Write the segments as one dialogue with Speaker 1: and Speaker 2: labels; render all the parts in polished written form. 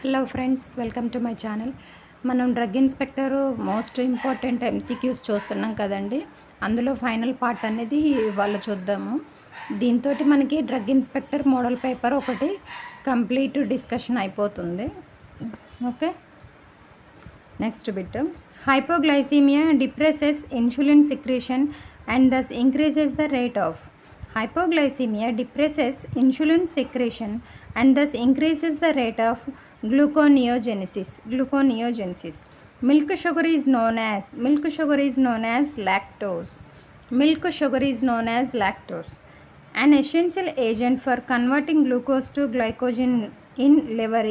Speaker 1: Hello friends, welcome to my channel. మనం drug inspector most important MCQs చూస్తున్నాం కదండి. అందులో ఫైనల్ పార్ట్ అనేది వాళ్ళు చూద్దాము. దీంతో మనకి డ్రగ్ ఇన్స్పెక్టర్ మోడల్ పేపర్ ఒకటి కంప్లీట్ డిస్కషన్ అయిపోతుంది. Okay, next bit. Hypoglycaemia depresses insulin secretion and thus increases the rate of. Hypoglycemia depresses insulin secretion and thus increases the rate of gluconeogenesis. Milk sugar is known as lactose. An essential agent for converting glucose to glycogen in liver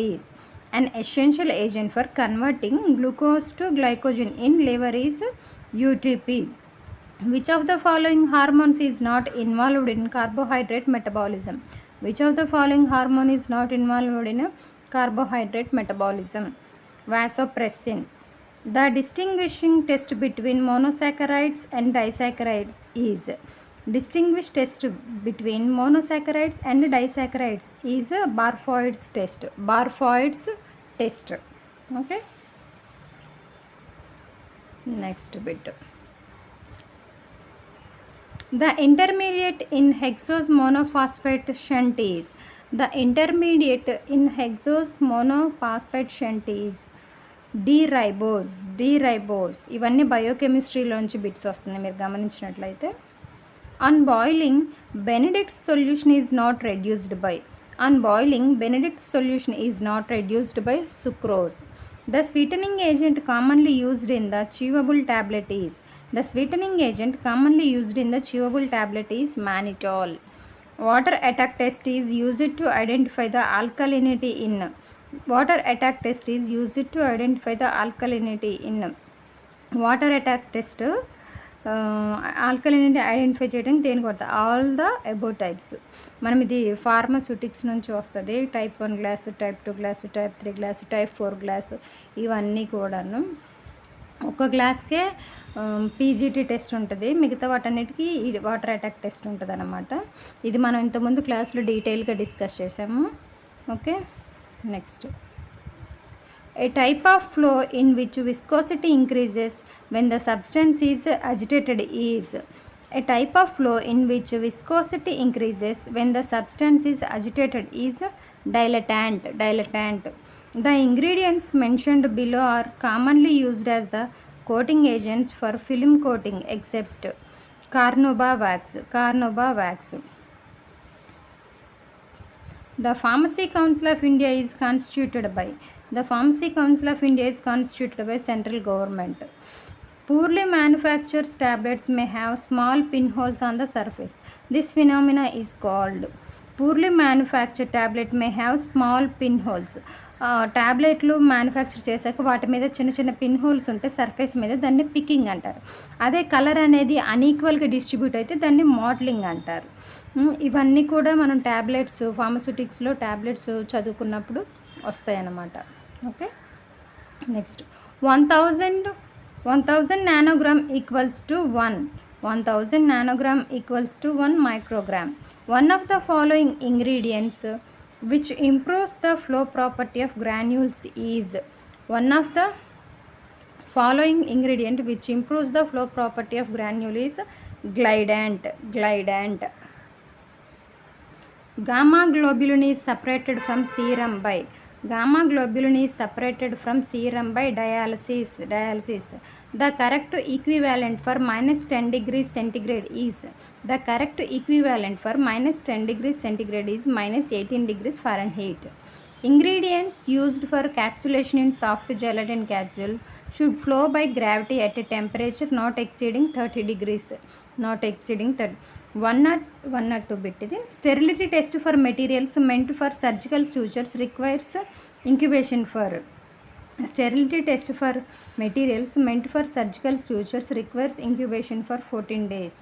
Speaker 1: is. UTP. Which of the following hormones is not involved in carbohydrate metabolism? Vasopressin. The distinguishing test between monosaccharides and disaccharides is. Barfoed's test. Okay. Next bit. The intermediate in hexose monophosphate shunt is. D-ribose. ఇవన్నీ బయోకెమిస్ట్రీలోంచి bits వస్తుంది, మీరు గమనించినట్లయితే. On boiling, Benedict's solution is not reduced by sucrose. The sweetening agent commonly used in the chewable tablet is mannitol. Water attack test is used to identify the alkalinity in. Water attack test alkalinity identify చేయడానికి దేనికి పడుతుంది? All the above types. మనం ఇది pharmaceutics నుంచి వస్తుంది. Type 1 glass, type 2 glass, type 3 glass, type 4 glass, ఇవన్నీ కూడాను. ఒక గ్లాస్కే పీజీటీ టెస్ట్ ఉంటుంది, మిగతా వాటన్నిటికీ ఈ వాటర్ అటాక్ టెస్ట్ ఉంటుంది అన్నమాట. ఇది మనం ఇంతకుముందు క్లాస్లో డీటెయిల్గా డిస్కస్ చేసాము. Okay, next. A type of flow in which viscosity increases when the substance is agitated is. Dilatant. The ingredients mentioned below are commonly used as the coating agents for film coating except carnauba wax. The Pharmacy Council of India is constituted by. Central government. Poorly manufactured tablets may have small pinholes on the surface. This phenomena is called. Poorly manufactured tablet may have small pinholes. ట్యాబ్లెట్లు manufacture చేశాక వాటి మీద చిన్న చిన్న pin holes ఉంటే surface మీద, దాన్ని picking అంటారు. అదే కలర్ అనేది అన్ఈక్వల్గా డిస్ట్రిబ్యూట్ అయితే దాన్ని మోడలింగ్ అంటారు. ఇవన్నీ కూడా మనం ట్యాబ్లెట్స్, ఫార్మస్యూటిక్స్లో ట్యాబ్లెట్స్ చదువుకున్నప్పుడు వస్తాయి అన్నమాట. Okay, next. 1000 nanogram equals to 1 microgram. One of the following ingredients which improves the flow property of granules is. Glidant. Gamma globulin is separated from serum by. Dialysis. The correct equivalent for -10 degrees centigrade is. -18 degrees Fahrenheit. Ingredients used for capsulation in soft gelatin capsule should flow by gravity at a temperature not exceeding 30 degrees. 102 bit. Sterility test for materials meant for surgical sutures requires incubation for. 14 days.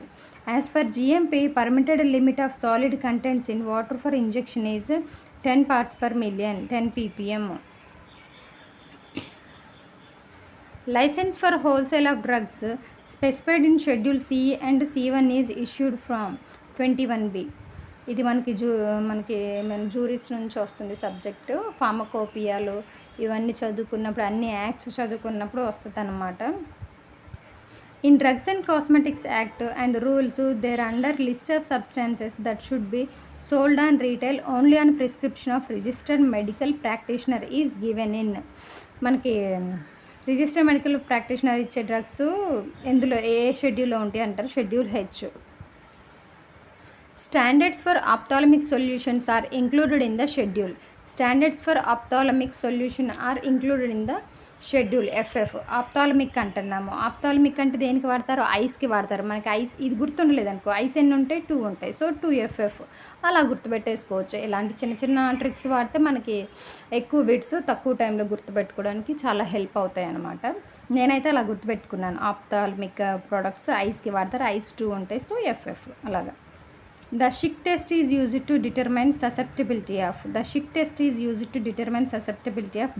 Speaker 1: As per GMP, permitted limit of solid contents in water for injection is 10 parts per million, 10 ppm. License for wholesale of drugs specified in Schedule C and C1 is issued from 21B. ఇది మనకి మన జూరీస్ నుంచి వస్తుంది subject. ఫార్మకోపియాలు ఇవన్నీ చదువుకున్నప్పుడు, అన్ని acts చదువుకున్నప్పుడు వస్తుందన్నమాట. In Drugs and Cosmetics Act and rules, there are under list of substances that should be sold on retail only on prescription of registered medical practitioner is given in. మనకి registered medical practitioner ఇచ్చే drugs ఎందులో ఏ షెడ్యూల్లో ఉంటాయి అంటారు, schedule H. Standards for ophthalmic solutions are included in the schedule. Standards for ophthalmic solution are included in the schedule FF. Ophthalmic అంటున్నాము. Ophthalmic అంటే దేనికి వాడతారు, ఐస్కి వాడతారు. మనకి ఐస్ ఇది గుర్తుండలేదు అనుకో, ఐస్ ఎన్ని ఉంటాయి, 2 ఉంటాయి. సో 2FF అలా గుర్తుపెట్టేసుకోవచ్చు. ఇలాంటి చిన్న చిన్న ట్రిక్స్ వాడితే మనకి ఎక్కువ బిట్స్ తక్కువ టైంలో గుర్తుపెట్టుకోవడానికి చాలా హెల్ప్ అవుతాయి అన్నమాట. నేనైతే అలా గుర్తుపెట్టుకున్నాను. ఆప్థాల్మిక్ ప్రొడక్ట్స్ ఐస్కి వాడతారు, ఐస్ 2 ఉంటాయి. సో ఎఫ్ఎఫ్ అలాగా. The Schick test is used to determine susceptibility of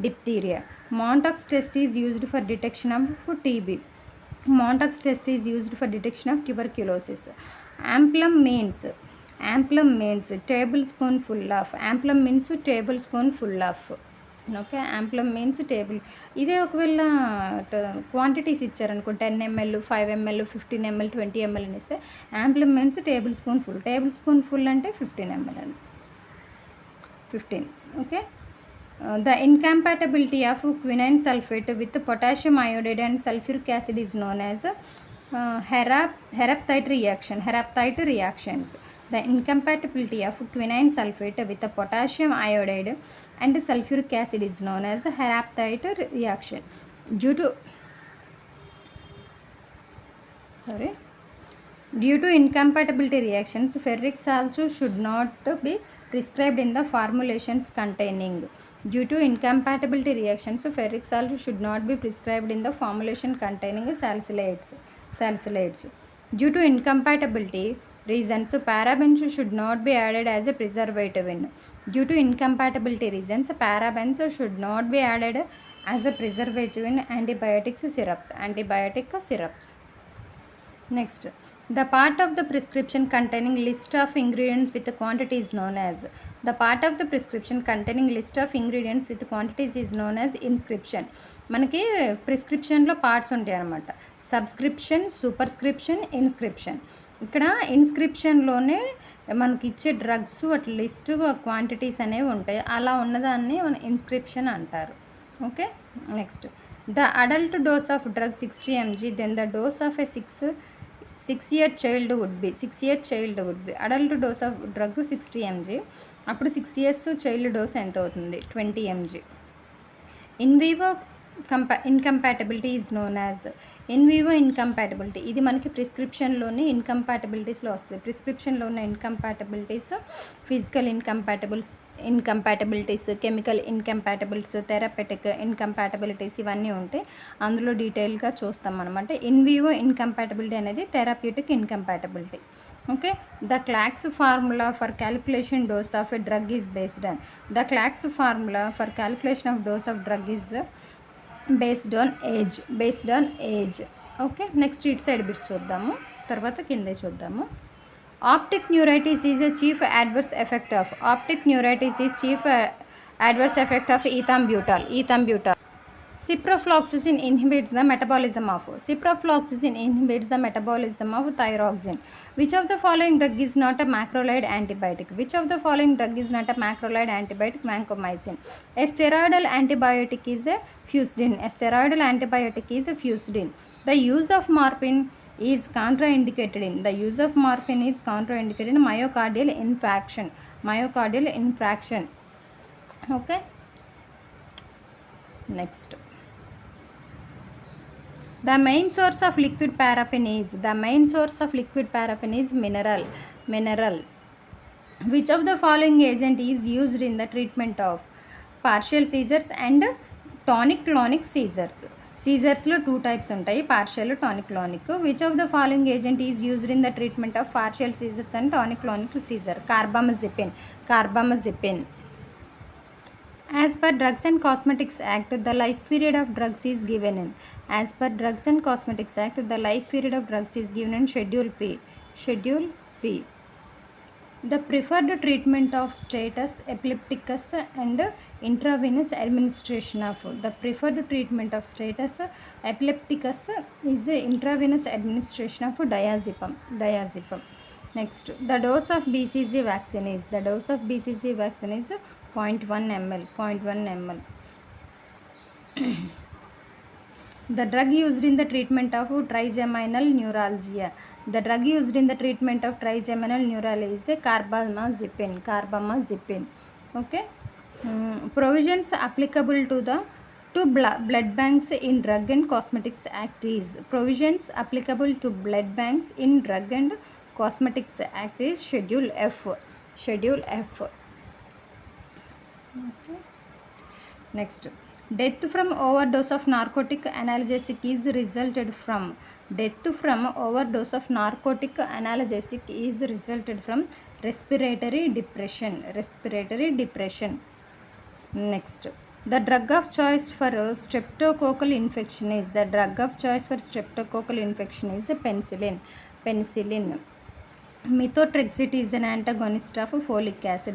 Speaker 1: diphtheria. Montauk's test is used for detection of TB. Montauk's test is used for detection of tuberculosis. Amplum means tablespoonful of. Amplum means tablespoonful of. Okay, amplum means table. ఇదే ఒకవేళ quantities ఇచ్చారనుకో, 10 ml, 5 ml, 15 ml, 20 ml అని ఇస్తే amplum means tablespoonful. Tablespoonful అంటే 15 ml అని, 15. Okay. The incompatibility of quinine sulphate with potassium iodide and sulphuric acid is known as herapathite reactions. The incompatibility of quinine sulfate with the potassium iodide and sulfuric acid is known as the Herapathite reaction. Due to incompatibility reactions, ferric salts should not be prescribed in the formulations containing. Due to incompatibility reactions, ferric salt should not be prescribed in the formulation containing salicylates. Due to incompatibility reasons, parabens should not be added as a preservative in. Due to incompatibility reasons, parabens should not be added as a preservative in antibiotic syrups. Next, the part of the prescription containing list of ingredients with quantity is known as. The part of the prescription containing list of ingredients with quantities is known as inscription. మనకి ప్రిస్క్రిప్షన్లో parts ఉంటాయి అన్నమాట. Subscription, superscription, inscription. ఇక్కడ ఇన్స్క్రిప్షన్లోనే మనకి ఇచ్చే drugs వాటి list quantities అనేవి ఉంటాయి. అలా ఉన్నదాన్ని మన ఇన్స్క్రిప్షన్ అంటారు. Okay. Next, the adult dose of drug 60 mg, then the dose of a 6-year child would be adult dose of drug 60 mg. అప్పుడు 6 years చైల్డ్ డోస్ ఎంత అవుతుంది, 20 mg. In vivo incompatibility is known as in vivo incompatibility. ఇది మనకి ప్రిస్క్రిప్షన్లోని ఇన్కంపాటబిలిటీస్లో వస్తుంది. ప్రిస్క్రిప్షన్లో ఉన్న incompatibilities physical incompatibilities, chemical incompatibilities, therapeutic incompatibilities ఇవన్నీ ఉంటాయి. అందులో డీటెయిల్గా చూస్తాం అనమాట. ఇన్ వివో ఇన్కంపాటబిలిటీ అనేది therapeutic incompatibility. Okay. The Clark's formula for calculation dose of a drug is based on. The Clark's formula for calculation of dose of drug is based on age. Okay. Next ఇటు side bits చూద్దాము, తర్వాత కింద చూద్దాము. Optic neuritis is a chief adverse effect of ethambutol. Ciprofloxacin inhibits the metabolism of thyroxine. Which of the following drug is not a macrolide antibiotic? Vancomycin. A steroidal antibiotic is a fusidin. The use of morphine is contraindicated in myocardial infarction. Okay. Next, the main source of liquid paraffin is mineral. Which of the following agent is used in the treatment of partial seizures and tonic-clonic seizures? Seizures-lo 2 types ఉంటాయి, partial, tonic-clonic. Which of the following agent is used in the treatment of partial seizures and tonic-clonic seizure? Carbamazepine. As per Drugs and Cosmetics Act, the life period of drugs is given in. Schedule P. The preferred treatment of status epilepticus and intravenous administration of the preferred treatment of status epilepticus is intravenous administration of diazepam. Next, the dose of BCG vaccine is 0.1 ml. The drug used in the treatment of trigeminal neuralgia. The drug used in the treatment of trigeminal neuralgia is carbamazepine. Okay. Provisions applicable to the blood banks in Drug and Cosmetics Act is provisions applicable to blood banks in Drug and Cosmetics Act is Schedule F. Okay. Next, death from overdose of narcotic analgesic is resulted from respiratory depression. Next, the drug of choice for streptococcal infection is penicillin. Methotrexate is an antagonist of folic acid.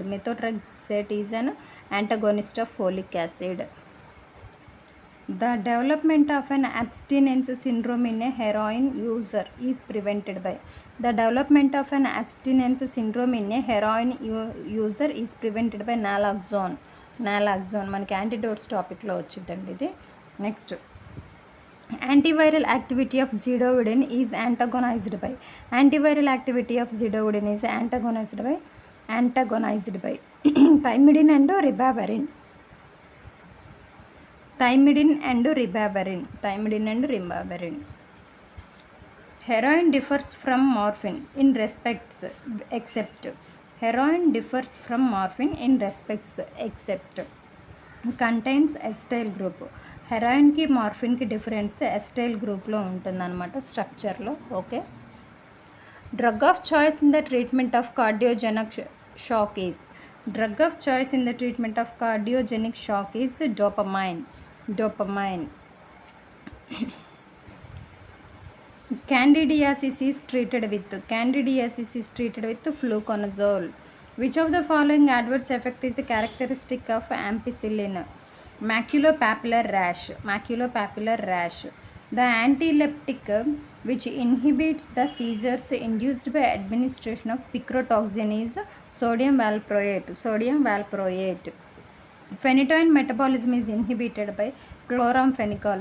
Speaker 1: The development of an abstinence syndrome in a heroin user is prevented by naloxone. మనకి antidotes టాపిక్లో వచ్చిందండి ఇది. Next, antiviral activity of zidovudine is antagonized by thymidine and ribavirin. Heroin differs from morphine in respects except contains acetyl group. Heroin కి morphine కి difference acetyl గ్రూప్లో ఉంటుందన్నమాట స్ట్రక్చర్లో. Okay. Drug of choice in the treatment of cardiogenic shock is dopamine. Candidiasis is treated with fluconazole. Which of the following adverse effect is characteristic of ampicillin? Maculopapular rash. The anti-epileptic which inhibits the seizures induced by administration of picrotoxin is sodium valproate. Phenytoin metabolism is inhibited by chloramphenicol.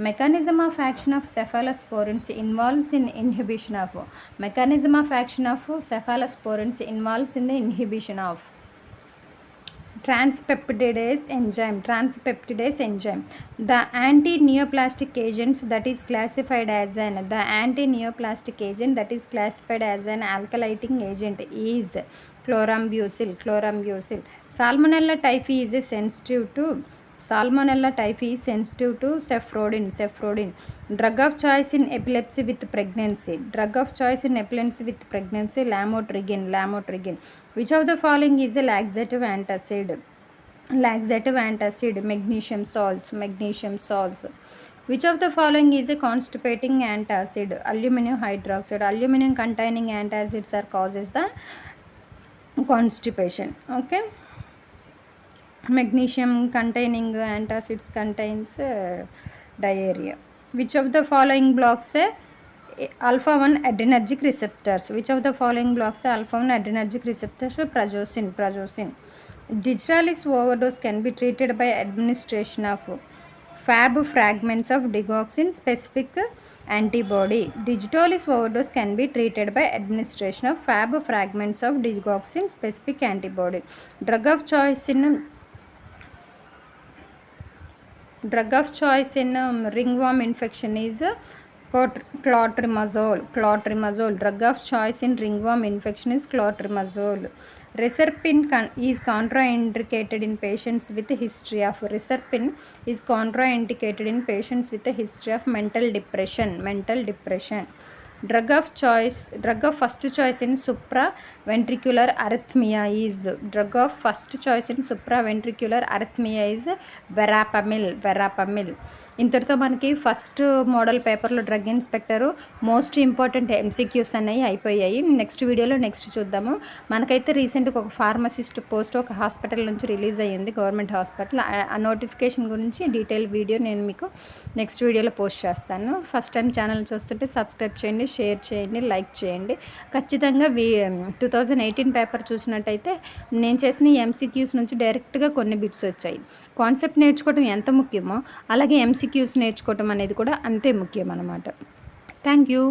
Speaker 1: Mechanism of action of cephalosporins involves in inhibition of transpeptidase enzyme. The anti-neoplastic agents that is classified as an alkylating agent is chlorambucil. Salmonella typhi is sensitive to cephrodin. Drug of choice in epilepsy with pregnancy, lamotrigine. Which of the following is a laxative antacid? Magnesium salts. Which of the following is a constipating antacid? Aluminum hydroxide. Aluminum containing antacids causes the constipation. Okay. Magnesium containing antacids contains diarrhea. Which of the following blocks alpha-1 adrenergic receptors? Prazosin. Digitalis overdose can be treated by administration of Fab fragments of digoxin specific antibody. Digitalis overdose can be treated by administration of Fab fragments of digoxin specific antibody. Drug of choice in ringworm infection is clotrimazole. Drug of choice in ringworm infection is clotrimazole. Reserpine is contraindicated in patients with a history of mental depression. Drug of first choice in ventricular arrhythmia is drug of first choice in supraventricular arrhythmia is verapamil. ఇంతటితో మనకి first model పేపర్లో drug inspector most important MCQs అనేవి అయిపోయాయి. Next వీడియోలో next చూద్దాము. మనకైతే రీసెంట్గా ఒక ఫార్మసిస్ట్ పోస్ట్ ఒక హాస్పిటల్ నుంచి రిలీజ్ అయ్యింది, గవర్నమెంట్ హాస్పిటల్. ఆ నోటిఫికేషన్ గురించి డీటెయిల్ వీడియో నేను మీకు నెక్స్ట్ వీడియోలో పోస్ట్ చేస్తాను. ఫస్ట్ టైం ఛానల్ చూస్తుంటే సబ్స్క్రైబ్ చేయండి, షేర్ చేయండి, లైక్ చేయండి. ఖచ్చితంగా 2018 పేపర్ చూసినట్టయితే నేను చేసిన ఎంసీక్యూస్ నుంచి డైరెక్ట్గా కొన్ని బిట్స్ వచ్చాయి. కాన్సెప్ట్ నేర్చుకోవడం ఎంత ముఖ్యమో అలాగే ఎంసీక్యూస్ నేర్చుకోవడం అనేది కూడా అంతే ముఖ్యం అన్నమాట. Thank you.